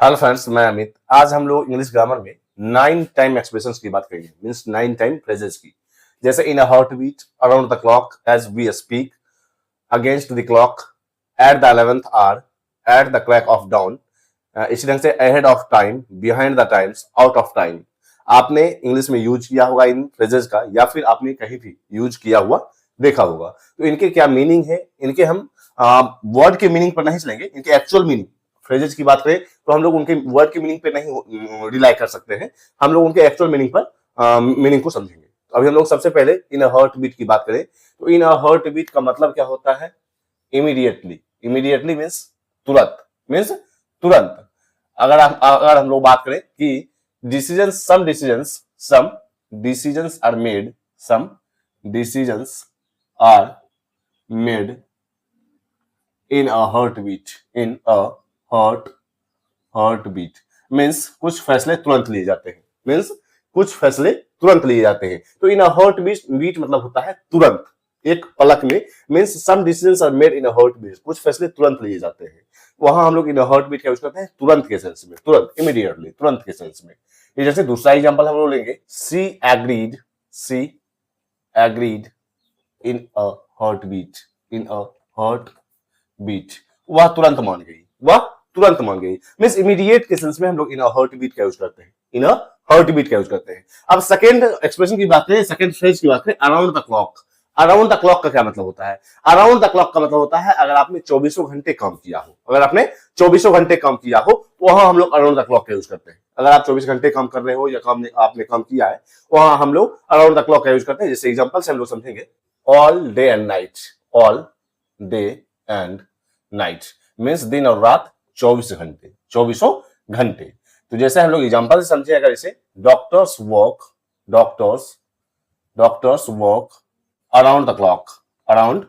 Hello friends, मैं अमित। आज हम लोग इंग्लिश ग्रामर में 9 टाइम एक्सप्रेशंस की बात करेंगे, मींस 9 टाइम फ्रेजेस की। जैसे in a heart beat, around the clock, as we speak, against the clock, at the 11th hour, at the crack of dawn. इसी ढंग से ahead of time, behind the times, out of time. आपने English में use किया होगा इन phrases का, या फिर आपने कहीं भी यूज किया हुआ देखा होगा। तो इनके क्या मीनिंग है, इनके हम वर्ड के मीनिंग पर नहीं चलेंगे, इनके एक्चुअल मीनिंग फ्रेजेस की बात करें तो हम लोग उनके वर्ड की मीनिंग पे नहीं रिलाई कर सकते हैं, हम लोग उनके एक्चुअल मीनिंग पर मीनिंग को समझेंगे। तो अभी हम लोग सबसे पहले इन अ हार्ट बीट की बात करें तो इन अ हार्ट बीट का मतलब क्या होता है? इमीडिएटली। इमीडिएटली मीन्स तुरंत, मीन्स तुरंत। अगर हम लोग बात करें कि some decisions are made, some decisions are made in a heart beat, in a heart beat means कुछ फैसले तुरंत लिए जाते हैं, मीन्स कुछ फैसले तुरंत लिए जाते हैं। तो इन अ हार्ट बीट मतलब होता है तुरंत, एक पलक में। Means some decisions are made in a heart beat, कुछ फैसले तुरंत लिए जाते हैं। वहां हम लोग इन अ हार्ट बीट का यूज करते हैं तुरंत के सेंस में, तुरंत, इमीडिएटली, तुरंत के सेंस में। ये जैसे दूसरा एग्जांपल हम लोग लेंगे, she agreed in a heart beat, in a heart beat. वह तुरंत मान गई, वह तुरंत मान गई। मींस इमीडिएट के सेंस में हम लोग इन अ हार्ट बीट का यूज करते हैं, इन अ हार्ट बीट का यूज करते हैं। अब सेकंड एक्सप्रेशन की बात करें, सेकंड फ्रेज की बात करें, around the clock. Around the clock का क्या मतलब होता है? अराउंड द क्लॉक का मतलब होता है अगर आपने 24 घंटे काम किया हो, अगर आपने 24 घंटे काम किया हो तो वहां हम लोग अराउंड द क्लॉक का यूज करते हैं। अगर आप 24 घंटे काम कर रहे हो या आपने काम किया है, वहां हम लोग अराउंड द क्लॉक का यूज करते हैं। जैसे एग्जांपल से हम लोग समझेंगे, all day and night, all day and night means दिन और रात, 24 घंटे, 24 घंटे। तो जैसे हम लोग एग्जांपल से समझे, अगर इसे doctors work around the clock, around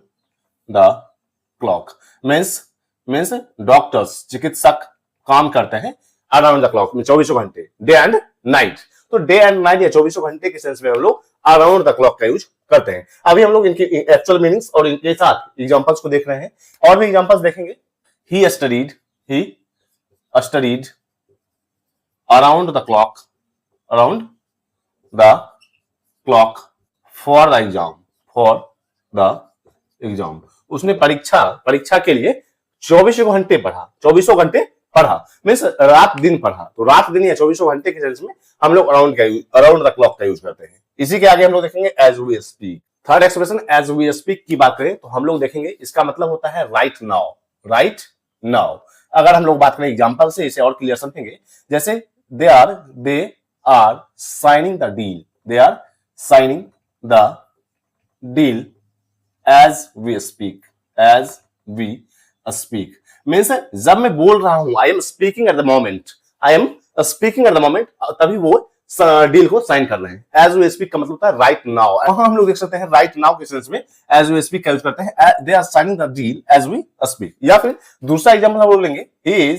the clock means doctors, चिकित्सक काम करते हैं अराउंड द क्लॉक में, 24 घंटे, डे एंड नाइट। तो डे एंड नाइट या 24 घंटे के सेंस में हम लोग अराउंड द क्लॉक का यूज करते हैं। अभी हम लोग इनके एक्चुअल मीनिंग्स और इनके साथ एग्जांपल्स को देख रहे हैं, और भी एग्जांपल्स देखेंगे। He studied around the clock for the exam. उसने परीक्षा के लिए 24 घंटे पढ़ा, मीन्स रात दिन पढ़ा। तो रात दिन या 24 घंटे के सेंस में हम लोग अराउंड द क्लॉक का यूज करते हैं। इसी के आगे हम लोग देखेंगे as we speak. Third expression as we speak की बात करें तो हम लोग देखेंगे इसका मतलब होता है राइट नाउ, राइट नाउ। अगर हम लोग बात करें एग्जांपल से, इसे और क्लियर समझेंगे। जैसे they are signing the deal, they are signing the deal as we speak, as we speak means जब मैं बोल रहा हूं, I am speaking at the moment, तभी वो डील को साइन कर रहे हैं। एज वी स्पीक का मतलब होता है राइट नाउ। वहां हम लोग देख सकते हैं राइट नाउ के सेंस में एज वी स्पीक का यूज करते हैं, they are signing the deal as we speak. या फिर दूसरा एग्जांपल हम लोग लेंगे, he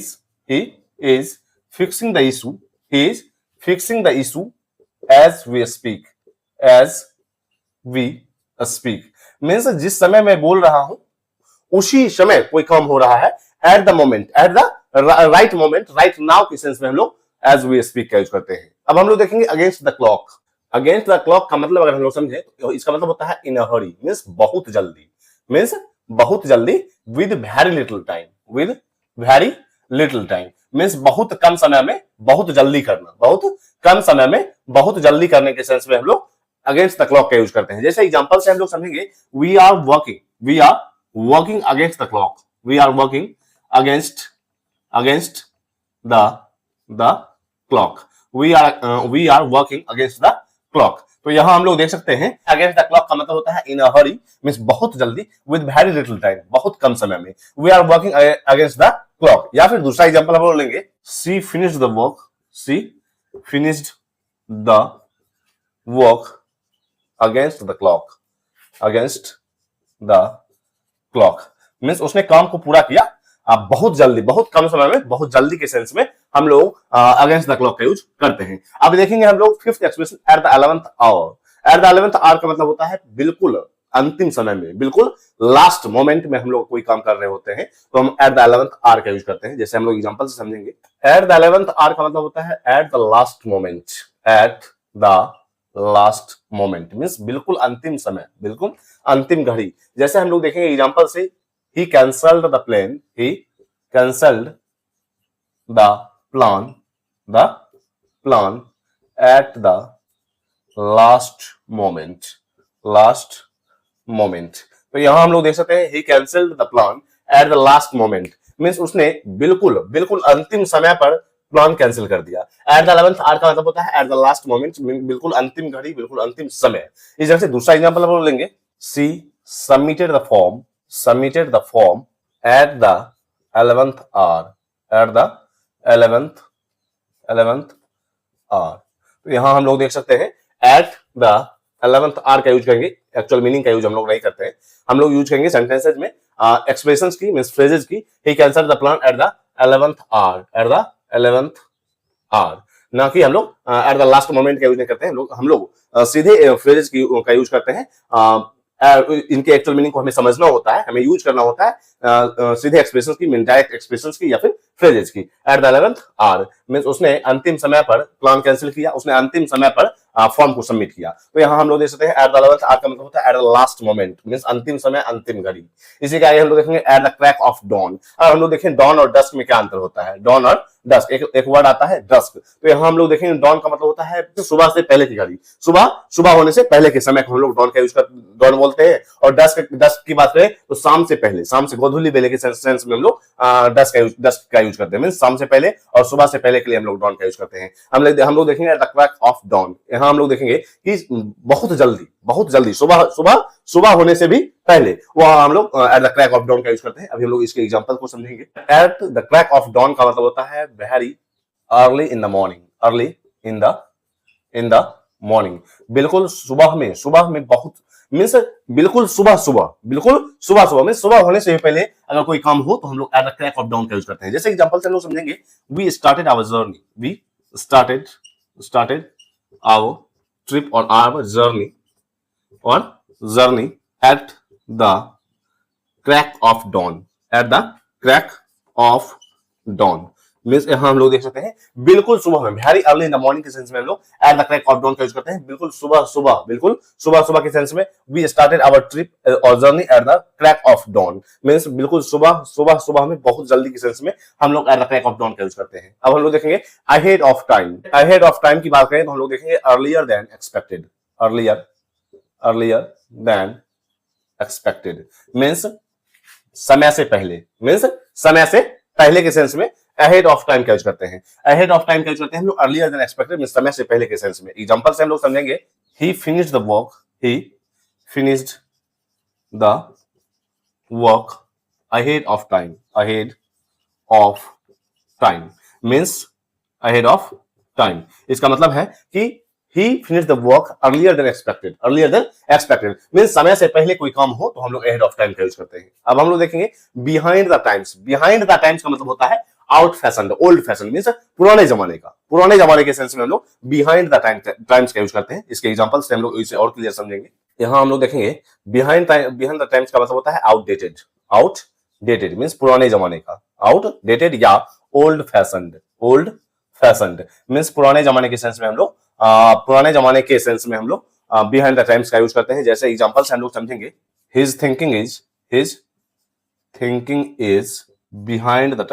is fixing the issue, he is fixing the issue as we speak, as we speak means जिस समय मैं बोल रहा हूं उसी समय कोई काम हो रहा है, eight the moment, at the right moment, right now के सेंस में हम लोग एज वी स्पीक का यूज करते हैं। अब हम लोग देखेंगे against the clock. Against the clock का मतलब अगर हम लोग समझे तो इसका मतलब होता है इन अ हरी, मीन्स बहुत जल्दी, मीन्स बहुत जल्दी, with very little time, with very little time means बहुत कम समय में बहुत जल्दी करना, बहुत कम समय में बहुत जल्दी करने के सेंस में हम लोग अगेंस्ट द क्लॉक का यूज करते हैं। जैसे एग्जांपल से हम लोग समझेंगे, we are working against the clock, we are working against the clock, we are working against the clock. तो यहां हम लोग देख सकते हैं अगेंस्ट द क्लॉक का मतलब होता है इन अ हरी, मींस बहुत जल्दी, विद वेरी लिटिल टाइम, बहुत कम समय में। We are working against the clock. या फिर दूसरा एग्जांपल हम लोग लेंगे, she finished the work against the clock means उसने काम को पूरा किया बहुत जल्दी, बहुत कम समय में, बहुत जल्दी के सेंस में हम लोग अगेंस्ट द क्लॉक का यूज करते हैं। अब देखेंगे हम लोग fifth expression, at the 11th hour. At the 11th hour का मतलब होता है बिल्कुल अंतिम समय में, बिल्कुल लास्ट मोमेंट में हम लोग कोई काम कर रहे होते हैं तो हम एट द 11th आवर का यूज करते हैं। जैसे हम लोग एग्जांपल से समझेंगे, एट द 11th आवर का मतलब होता है eight the last moment, eight the last moment means बिल्कुल अंतिम समय, बिल्कुल अंतिम घड़ी। जैसे हम लोग देखेंगे एग्जांपल से, he cancelled the plan, he cancelled the plan at the last moment. तो यहां हम लोग देख सकते हैं he cancelled the plan at the last moment means उसने बिल्कुल अंतिम समय पर प्लान कैंसिल कर दिया। एट द 11th आवर का मतलब होता है एट द लास्ट मोमेंट, बिल्कुल अंतिम घड़ी, बिल्कुल अंतिम समय। इस जगह से दूसरा एग्जांपल हम लोग लेंगे, she submitted the form at the 11th hour, at the 11th hour. तो यहां हम लोग देख सकते हैं एट द 11th आवर का यूज करेंगे, एक्चुअल मीनिंग का यूज हम लोग नहीं करते हैं, हम लोग यूज करेंगे सेंटेंसेज में एक्सप्रेशंस की, मींस फ्रेजेस की। He cancelled the plan at the 11th hour, at the 11th hour, ना कि हम लोग एट द लास्ट मोमेंट का यूज नहीं करते हैं। हम लोग सीधे फ्रेजेस का यूज करते हैं। इनके एक्चुअल मीनिंग को हमें समझना होता है, हमें यूज करना होता है सीधे एक्सप्रेशंस की, डायरेक्ट एक्सप्रेशंस की या फिर फ्रेजेस की। Eight the 11th our means उसने अंतिम समय पर प्लान कैंसिल किया, उसने अंतिम समय पर फॉर्म को सबमिट किया। तो यहां हम लोग देख सकते हैं एट द 11th आवर का मतलब होता है eight the last moment means अंतिम समय, अंतिम घड़ी। इसी के आगे हम लोग देखेंगे at the crack of dawn. और हम लोग देखें डॉन और डस्क में क्या अंतर होता है। डॉन और डस्क, एक वर्ड आता है डस्क। तो यहां हम लोग देखेंगे डॉन का मतलब होता है सुबह से पहले की घड़ी, सुबह होने से पहले के समय को हम लोग डॉन का यूज कर डॉन बोलते हैं। और डस्क की बात करें तो शाम से पहले, शाम से गोधूली बेले के सेंस में हम लोग डस्क का यूज करते हैं, मींस शाम से पहले और सुबह से पहले के लिए हम लोग डॉन का यूज करते हैं। हम लोग देखेंगे at the crack of dawn. यहां हम लोग देखेंगे कि बहुत जल्दी सुबह होने से भी पहले, वहां हम लोग at the crack of dawn का यूज करते हैं। अभी हम लोग इसके एग्जांपल को समझेंगे। At the crack of dawn का मतलब होता है very early in the morning, early in the morning, बिल्कुल सुबह में बहुत मीन्स बिल्कुल सुबह मीन्स सुबह होने से पहले अगर कोई काम हो तो हम लोग at the crack of dawn का यूज करते हैं। जैसे एग्जांपल से हम लोग समझेंगे, वी स्टार्टेड आवर ट्रिप और our journey at the crack of dawn means यहां हम लोग देख सकते हैं बिल्कुल सुबह में, very early in the morning के सेंस में हम लोग at the crack of dawn का यूज करते हैं। बिल्कुल सुबह के सेंस में वी स्टार्टेड आवर ट्रिप और journey at the crack of dawn means बिल्कुल सुबह में, बहुत जल्दी के सेंस में हम लोग at the crack of dawn का यूज करते हैं। अब हम लोग देखेंगे अहेड ऑफ टाइम की बात करें तो हम लोग देखेंगे अर्लियर देन एक्सपेक्टेड मीन्स समय से पहले के सेंस में अहेड ऑफ टाइम का यूज करते हैं। अहेड ऑफ टाइम का यूज करते हैं हम लोग अर्लियर देन एक्सपेक्टेड मींस समय से पहले के सेंस में। एग्जांपल से हम लोग समझेंगे, ही finished the work ahead of time means ahead of time. इसका मतलब है कि he finished the work earlier than expected means समय से पहले कोई काम हो तो हम लोग ahead of time का यूज करते हैं। अब हम लोग देखेंगे behind the times का मतलब होता है out fashion, old fashion means पुराने जमाने के सेंस में हम लोग behind the times का यूज करते हैं। इसके एग्जांपल से हम लोग इसे और क्लियर समझेंगे। यहां हम लोग देखेंगे behind the times का मतलब होता है आउटडेटेड मींस पुराने जमाने का, आउटडेटेड या ओल्ड फैशन्ड मींस पुराने जमाने के सेंस में हम लोग बिहाइंड द टाइम्स का यूज करते हैं। जैसे एग्जांपल से हम लोग समझेंगे, his thinking is behind the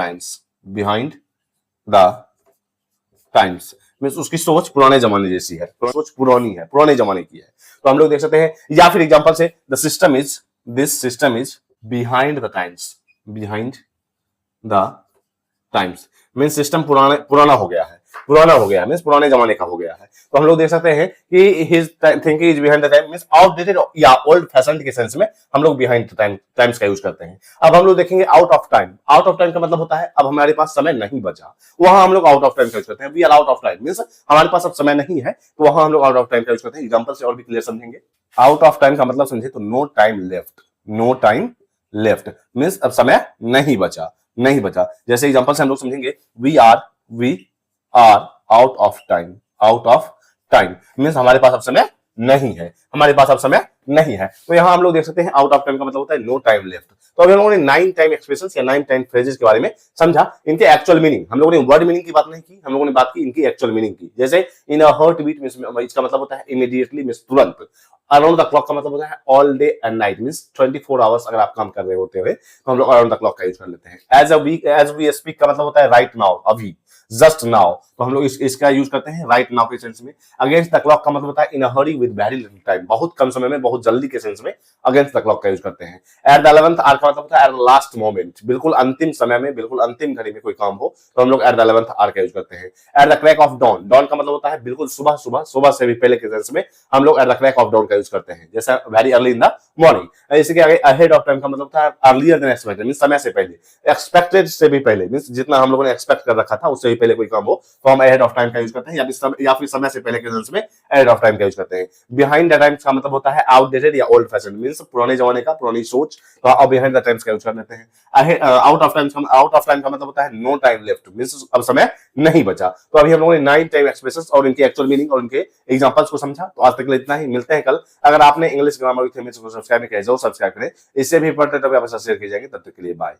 times means उसकी सोच पुराने जमाने जैसी है, सोच पुराने जमाने की है। तो हम लोग देख सकते हैं, या फिर एग्जांपल से this system is behind the times means system पुराना हो गया है मींस पुराने जमाने का हो गया है। तो हम लोग देख सकते हैं कि his thinking is behind the time means outdated या ओल्ड फैशन्ड के सेंस में हम लोग बिहाइंड द टाइम्स का यूज करते हैं। अब हम लोग देखेंगे आउट ऑफ टाइम का मतलब होता है अब हमारे पास समय नहीं बचा, वहां हम लोग आउट ऑफ टाइम का यूज करते हैं। We are out of time means हमारे पास अब समय नहीं है, तो वहां हम लोग आउट ऑफ टाइम का यूज करते हैं। एग्जांपल से और भी क्लियर समझेंगे। आउट ऑफ टाइम का मतलब समझे तो नो टाइम लेफ्ट मींस अब समय नहीं बचा। जैसे एग्जांपल से हम लोग समझेंगे, we are out of time means हमारे पास अब समय नहीं है, नहीं है। तो यहाँ हम लोग देख सकते हैं आउट ऑफ टाइम का मतलब होता है नो टाइम लेफ्ट। तो अभी हम लोगों ने 9 टाइम एक्सप्रेशन या 9 टाइम फ्रेजेस के बारे में समझा। इनके एक्चुअल मीनिंग हम लोगों ने वर्ड मीनिंग की बात नहीं की, हम लोगों ने बात की इनकी एक्चुअल मीनिंग की। जैसे इन अ हार्ट बीट इसका मतलब होता है इमीडिएटली मींस तुरंत। अराउंड द क्लॉक का मतलब होता है all day and night means 24 hours अगर आप काम कर रहे होते हुए तो हम लोग अराउंड द क्लॉक का यूज कर लेते हैं। एज वी स्पीक का मतलब होता है राइट नाउ, अभी, जस्ट नाउ। तो हम लोग इसका यूज करते हैं राइट नाउ के सेंस में। अगेंस्ट द क्लॉक का मतलब होता है इन अ हरी विद वेरी लिटिल टाइम, बहुत कम समय में बहुत जल्दी के सेंस में अगेंस्ट द क्लॉक का यूज करते हैं। एट द 11th आवर का मतलब होता है एट द लास्ट मोमेंट, बिल्कुल अंतिम समय में, बिल्कुल अंतिम घड़ी में कोई काम हो तो हम लोग एट द 11th आवर का यूज करते हैं। At the crack of dawn, dawn का मतलब होता है बिल्कुल सुबह सुबह, सुबह से भी पहले के सेंस में हम लोग at the crack of dawn का यूज करते हैं, जैसा very early in the morning. इसी के आगे अहेड ऑफ टाइम का मतलब होता है अर्लियर देन एक्सपेक्टेड मींस समय से पहले, एक्सपेक्टेड से भी पहले मींस जितना हम लोगों ने एक्सपेक्ट कर रखा था उससे भी पहले कोई काम हो तो हम अहेड ऑफ टाइम का यूज करते हैं, या फिर समय से पहले के सेंस में अहेड ऑफ टाइम का यूज करते हैं। बिहाइंड द टाइम्स का मतलब होता है आउटडेटेड या ओल्ड फैशन मींस पुराने जमाने का, पुरानी सोच, तो आप बिहाइंड द टाइम्स का यूज कर लेते हैं। आउट ऑफ टाइम का मतलब होता है नो टाइम लेफ्ट मींस अब समय नहीं बचा। तो अभी हम लोगों ने 9 टाइम एक्सप्रेशंस और इनकी एक्चुअल मीनिंग और इनके एग्जांपल्स को समझा। तो आज तक के लिए इतना ही, मिलते हैं कल। अगर आपने इंग्लिश ग्रामर विद को सब्सक्राइब नहीं किया जरूर सब्सक्राइब करें, इससे भी इंपॉर्टेंट टॉपिक आपके साथ शेयर किए जाएंगे। तब तक के लिए बाय।